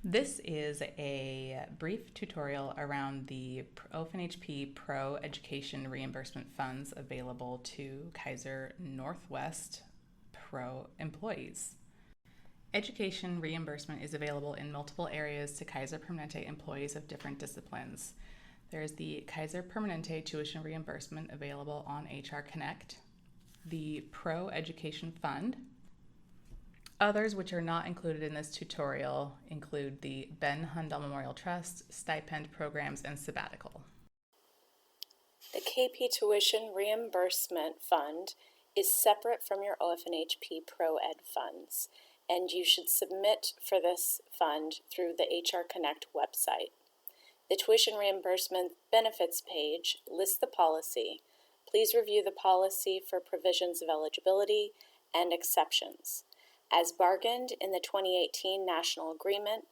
This is a brief tutorial around the OFNHP Pro Education Reimbursement Funds available to Kaiser Northwest Pro employees. Education reimbursement is available in multiple areas to Kaiser Permanente employees of different disciplines. There's the Kaiser Permanente tuition reimbursement available on HR Connect, the Pro Education Fund. Others which are not included in this tutorial include the Ben Hundal Memorial Trust, stipend programs, and sabbatical. The KP Tuition Reimbursement Fund is separate from your OFNHP Pro Ed funds, and you should submit for this fund through the HR Connect website. The tuition reimbursement benefits page lists the policy. Please review the policy for provisions of eligibility and exceptions. As bargained in the 2018 National Agreement,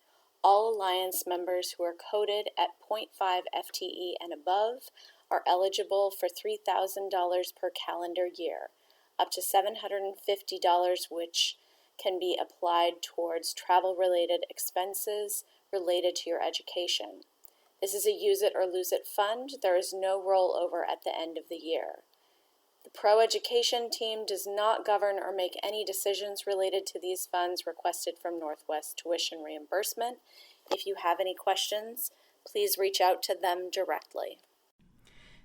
all Alliance members who are coded at 0.5 FTE and above are eligible for $3,000 per calendar year, up to $750 which can be applied towards travel-related expenses related to your education. This is a use it or lose it fund. There is no rollover at the end of the year. The Pro Education team does not govern or make any decisions related to these funds requested from Northwest Tuition Reimbursement. If you have any questions, please reach out to them directly.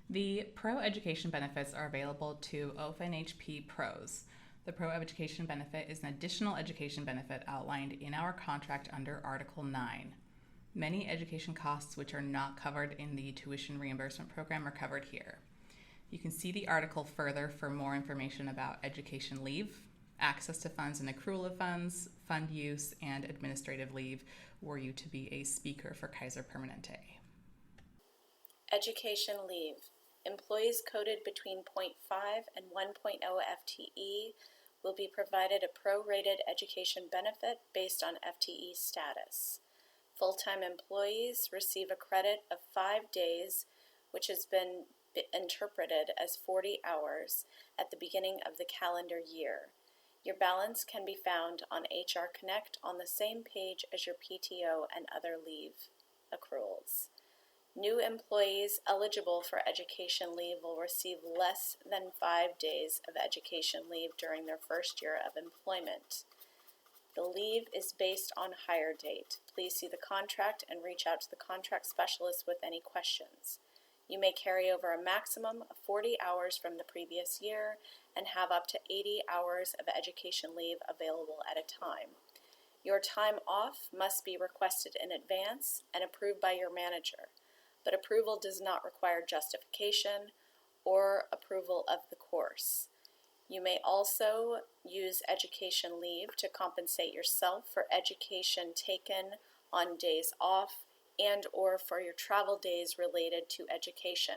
The Pro Education benefits are available to OFNHP Pros. The Pro Education benefit is an additional education benefit outlined in our contract under Article 9. Many education costs which are not covered in the tuition reimbursement program are covered here. You can see the article further for more information about education leave, access to funds and accrual of funds, fund use, and administrative leave were you to be a speaker for Kaiser Permanente. Education leave. Employees coded between 0.5 and 1.0 FTE will be provided a prorated education benefit based on FTE status. Full-time employees receive a credit of 5 days, which has been interpreted as 40 hours at the beginning of the calendar year. Your balance can be found on HR Connect on the same page as your PTO and other leave accruals. New employees eligible for education leave will receive less than 5 days of education leave during their first year of employment. The leave is based on hire date. Please see the contract and reach out to the contract specialist with any questions. You may carry over a maximum of 40 hours from the previous year and have up to 80 hours of education leave available at a time. Your time off must be requested in advance and approved by your manager, but approval does not require justification or approval of the course. You may also use education leave to compensate yourself for education taken on days off and or for your travel days related to education.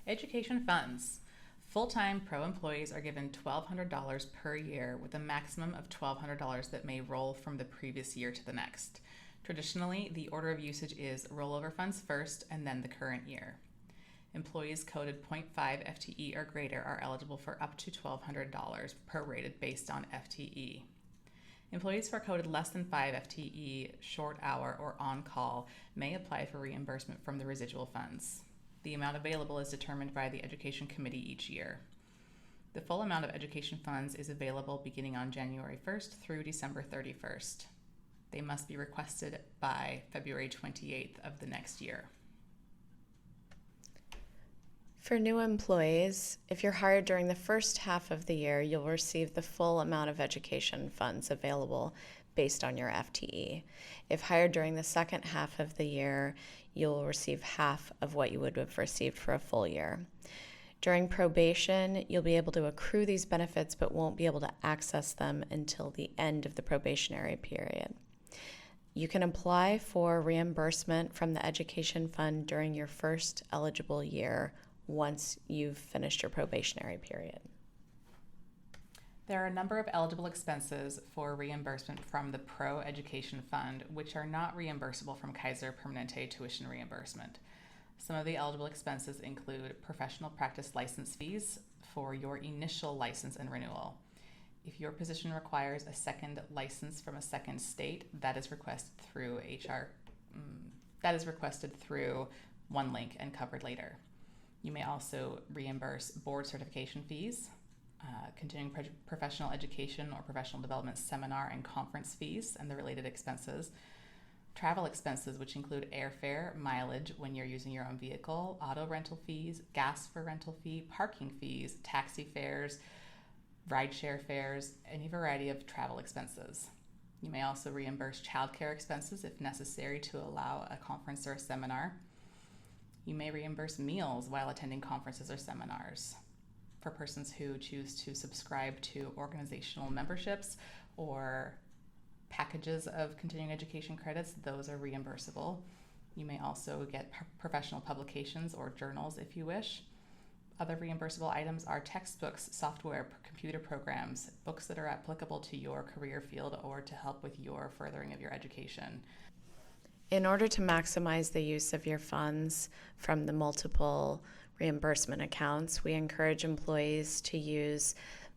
Education funds. Full-time pro employees are given $1,200 per year with a maximum of $1,200 that may roll from the previous year to the next. Traditionally, the order of usage is rollover funds first and then the current year. Employees coded 0.5 FTE or greater are eligible for up to $1,200 prorated based on FTE. Employees who are coded less than 5 FTE, short hour, or on-call may apply for reimbursement from the residual funds. The amount available is determined by the Education Committee each year. The full amount of education funds is available beginning on January 1st through December 31st. They must be requested by February 28th of the next year. For new employees, if you're hired during the first half of the year, you'll receive the full amount of education funds available based on your FTE. If hired during the second half of the year, you'll receive half of what you would have received for a full year. During probation, you'll be able to accrue these benefits but won't be able to access them until the end of the probationary period. You can apply for reimbursement from the education fund during your first eligible year once you've finished your probationary period. There are a number of eligible expenses for reimbursement from the Pro Education Fund, which are not reimbursable from Kaiser Permanente tuition reimbursement. Some of the eligible expenses include professional practice license fees for your initial license and renewal, If your position requires a second license from a second state, that is requested through HR. That is requested through one link and covered later. You may also reimburse board certification fees, continuing professional education or professional development seminar and conference fees and the related expenses, travel expenses, which include airfare, mileage when you're using your own vehicle, auto rental fees, gas for rental fee, parking fees, taxi fares, rideshare fares, any variety of travel expenses. You may also reimburse childcare expenses if necessary to allow a conference or a seminar. You may reimburse meals while attending conferences or seminars. For persons who choose to subscribe to organizational memberships or packages of continuing education credits, those are reimbursable. You may also get professional publications or journals if you wish. Other reimbursable items are textbooks, software, computer programs, books that are applicable to your career field or to help with your furthering of your education. In order to maximize the use of your funds from the multiple reimbursement accounts, we encourage employees to use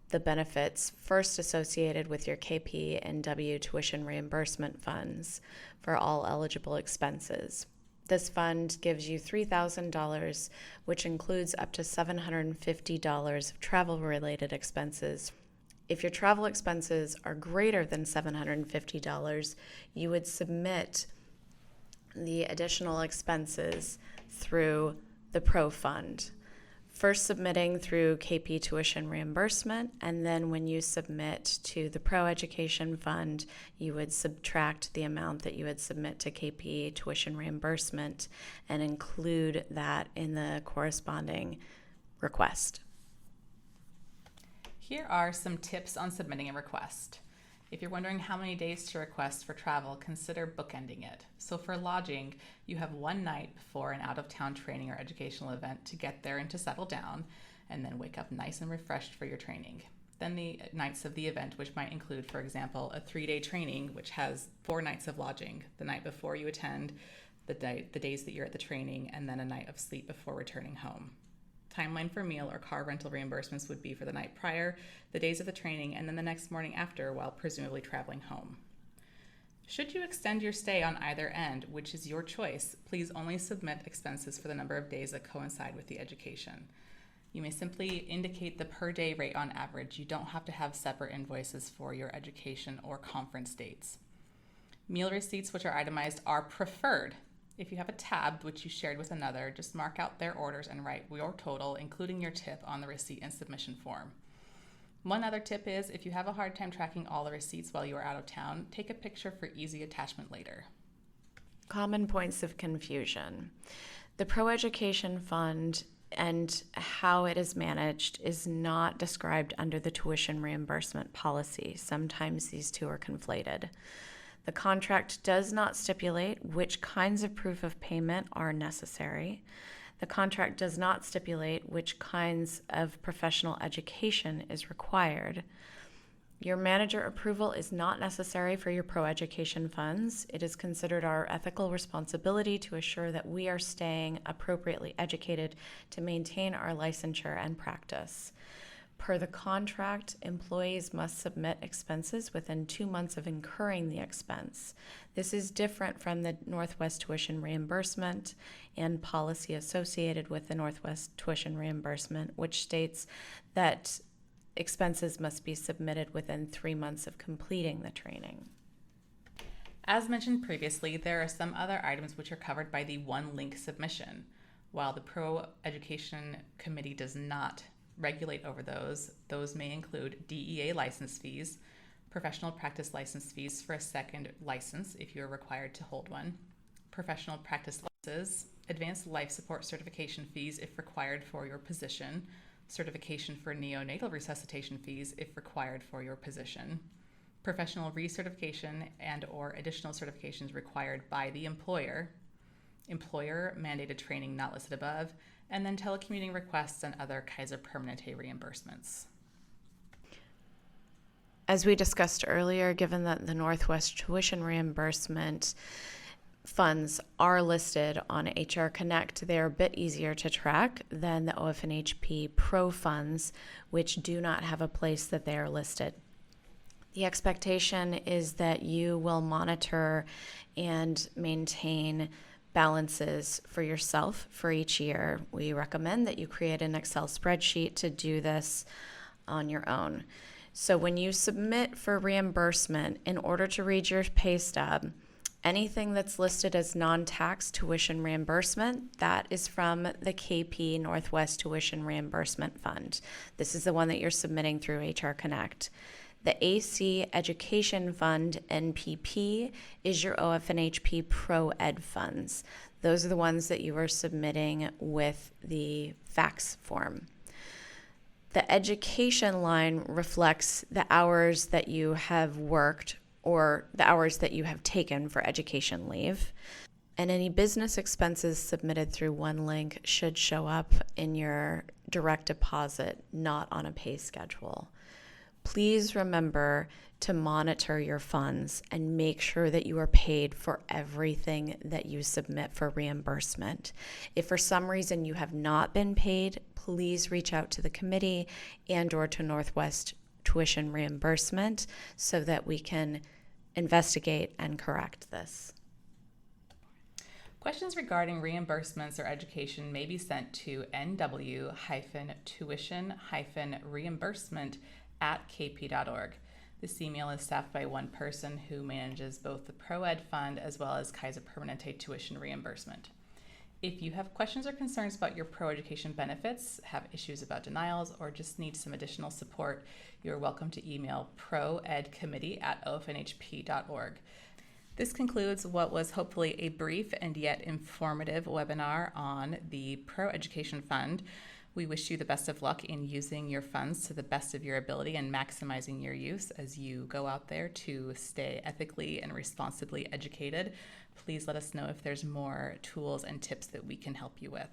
the benefits first associated with your KP and W tuition reimbursement funds for all eligible expenses. This fund gives you $3,000, which includes up to $750 of travel-related expenses. If your travel expenses are greater than $750, you would submit the additional expenses through the Pro Fund. First submitting through KP tuition reimbursement, and then when you submit to the Pro Education Fund, you would subtract the amount that you would submit to KP tuition reimbursement and include that in the corresponding request. Here are some tips on submitting a request. If you're wondering how many days to request for travel, consider bookending it. So for lodging, you have one night before an out-of-town training or educational event to get there and to settle down, and then wake up nice and refreshed for your training. Then the nights of the event, which might include, for example, a 3-day training, which has 4 nights of lodging, the night before you attend, the days that you're at the training, and then a night of sleep before returning home. Timeline for meal or car rental reimbursements would be for the night prior, the days of the training, and then the next morning after while presumably traveling home. Should you extend your stay on either end, which is your choice, please only submit expenses for the number of days that coincide with the education. You may simply indicate the per day rate on average. You don't have to have separate invoices for your education or conference dates. Meal receipts, which are itemized, are preferred. If you have a tab which you shared with another, just mark out their orders and write your total, including your tip, on the receipt and submission form. One other tip is, if you have a hard time tracking all the receipts while you are out of town, take a picture for easy attachment later. Common points of confusion. The Pro Education Fund and how it is managed is not described under the tuition reimbursement policy. Sometimes these two are conflated. The contract does not stipulate which kinds of proof of payment are necessary. The contract does not stipulate which kinds of professional education is required. Your manager approval is not necessary for your Pro Education funds. It is considered our ethical responsibility to assure that we are staying appropriately educated to maintain our licensure and practice. Per the contract, employees must submit expenses within 2 months of incurring the expense. This is different from the Northwest tuition reimbursement and policy associated with the Northwest tuition reimbursement, which states that expenses must be submitted within 3 months of completing the training. As mentioned previously, there are some other items which are covered by the one link submission. While the Pro Education Committee does not regulate over those may include DEA license fees, professional practice license fees for a second license if you're required to hold one, professional practice licenses, advanced life support certification fees if required for your position, certification for neonatal resuscitation fees if required for your position, professional recertification and or additional certifications required by the employer mandated training not listed above, and then telecommuting requests and other Kaiser Permanente reimbursements. As we discussed earlier, given that the Northwest tuition reimbursement funds are listed on HR Connect, they're a bit easier to track than the OFNHP Pro funds, which do not have a place that they are listed The expectation is that you will monitor and maintain balances for yourself for each year. We recommend that you create an Excel spreadsheet to do this on your own. So when you submit for reimbursement, in order to read your pay stub, anything that's listed as non-tax tuition reimbursement, that is from the KP Northwest Tuition Reimbursement Fund. This is the one that you're submitting through HR Connect. The AC Education Fund, NPP, is your OFNHP Pro Ed funds. Those are the ones that you are submitting with the fax form. The education line reflects the hours that you have worked or the hours that you have taken for education leave. And any business expenses submitted through one link should show up in your direct deposit, not on a pay schedule. Please remember to monitor your funds and make sure that you are paid for everything that you submit for reimbursement. If for some reason you have not been paid, please reach out to the committee and/or to Northwest Tuition Reimbursement so that we can investigate and correct this. Questions regarding reimbursements or education may be sent to nw-tuition-reimbursement@kp.org. This email is staffed by one person who manages both the Pro Ed Fund as well as Kaiser Permanente tuition reimbursement. If you have questions or concerns about your pro education benefits, have issues about denials, or just need some additional support, you're welcome to email proedcommittee@ofnhp.org. This concludes what was hopefully a brief and yet informative webinar on the Pro Education Fund. We wish you the best of luck in using your funds to the best of your ability and maximizing your use as you go out there to stay ethically and responsibly educated. Please let us know if there's more tools and tips that we can help you with.